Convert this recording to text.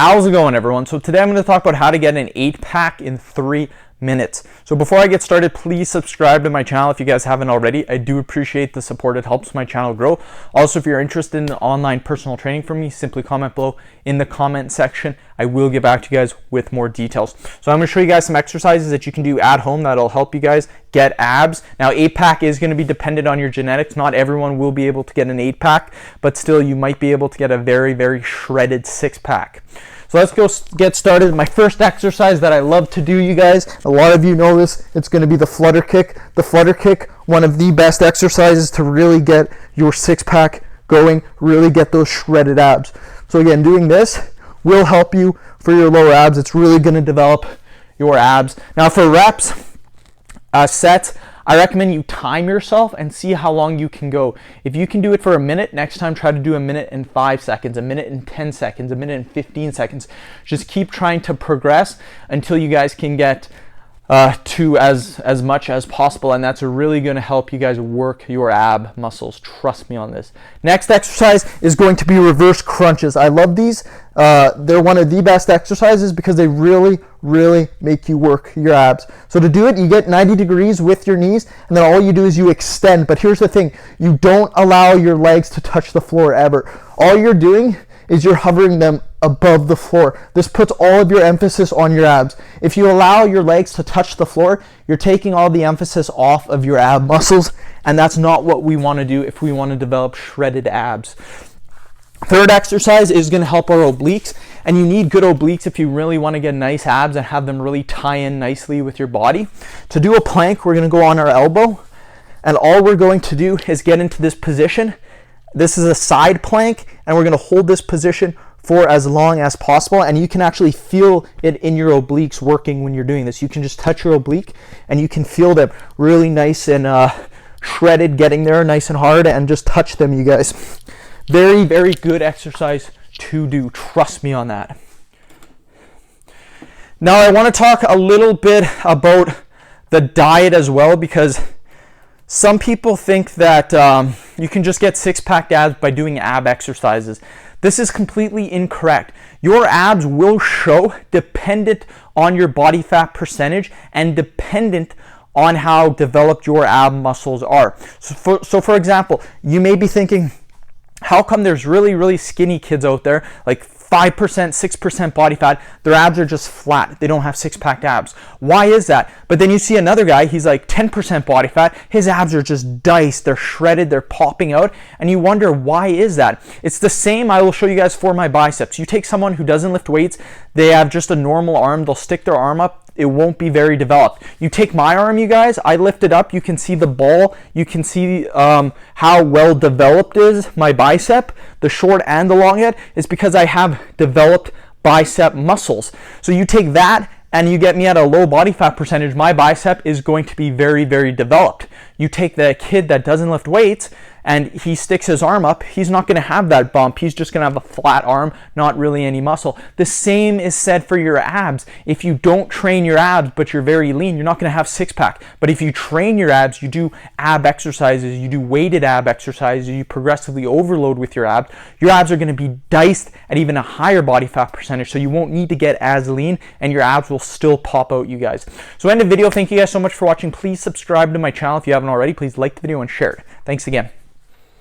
How's it going, everyone? So today I'm going to talk about how to get an 8-pack in 3 minutes. So before I get started, please subscribe to my channel if you guys haven't already. I do appreciate the support. It helps my channel grow. Also, if you're interested in online personal training from me, simply comment below in the comment section. I will get back to you guys with more details. So I'm going to show you guys some exercises that you can do at home that'll help you guys get abs. Now, 8-pack is going to be dependent on your genetics. Not everyone will be able to get an 8-pack, but still you might be able to get a very, very shredded 6-pack. So let's go get started. My first exercise that I love to do, you guys, a lot of you know this, it's going to be the flutter kick. The flutter kick, one of the best exercises to really get your 6-pack going, really get those shredded abs. So again, doing this will help you for your lower abs. It's really going to develop your abs. Now for reps, sets, I recommend you time yourself and see how long you can go. If you can do it for a minute, next time try to do a minute and 5 seconds, a minute and 10 seconds, a minute and 15 seconds. Just keep trying to progress until you guys can get to as much as possible, and that's really going to help you guys work your ab muscles. Trust me on this. Next exercise is going to be reverse crunches. I love these. They're one of the best exercises because they really make you work your abs. So to do it, you get 90 degrees with your knees, and then all you do is you extend. But here's the thing, you don't allow your legs to touch the floor ever. All you're doing is you're hovering them above the floor. This puts all of your emphasis on your abs. If you allow your legs to touch the floor, you're taking all the emphasis off of your ab muscles, and that's not what we want to do if we want to develop shredded abs. Third exercise is going to help our obliques, and you need good obliques if you really want to get nice abs and have them really tie in nicely with your body. To do a plank, we're going to go on our elbow, and all we're going to do is get into this position. This is a side plank, and we're going to hold this position for as long as possible, and you can actually feel it in your obliques working when you're doing this. You can just touch your oblique and you can feel them really nice and shredded, getting there nice and hard, and just touch them, you guys. Very good exercise to do. Trust me on that. Now I want to talk a little bit about the diet as well, because some people think that you can just get 6-pack abs by doing ab exercises. This is completely incorrect. Your abs will show dependent on your body fat percentage and dependent on how developed your ab muscles are. So for example, you may be thinking, how come there's really skinny kids out there, like 5%, 6% body fat, their abs are just flat, they don't have 6-pack abs? Why is that? But then you see another guy, he's like 10% body fat, his abs are just diced, they're shredded, they're popping out, and you wonder, why is that? It's the same I will show you guys for my biceps. You take someone who doesn't lift weights, they have just a normal arm, they'll stick their arm up, it won't be very developed. You take my arm, you guys, I lift it up, you can see the ball, you can see how well developed is my bicep, the short and the long head, is because I have developed bicep muscles. So you take that and you get me at a low body fat percentage, my bicep is going to be very developed. You take the kid that doesn't lift weights and he sticks his arm up, he's not going to have that bump. He's just going to have a flat arm, not really any muscle. The same is said for your abs. If you don't train your abs, but you're very lean, you're not going to have 6-pack. But if you train your abs, you do ab exercises, you do weighted ab exercises, you progressively overload with your abs are going to be diced at even a higher body fat percentage, so you won't need to get as lean, and your abs will still pop out, you guys. So end of video. Thank you guys so much for watching. Please subscribe to my channel if you haven't already. Please like the video and share it. Thanks again.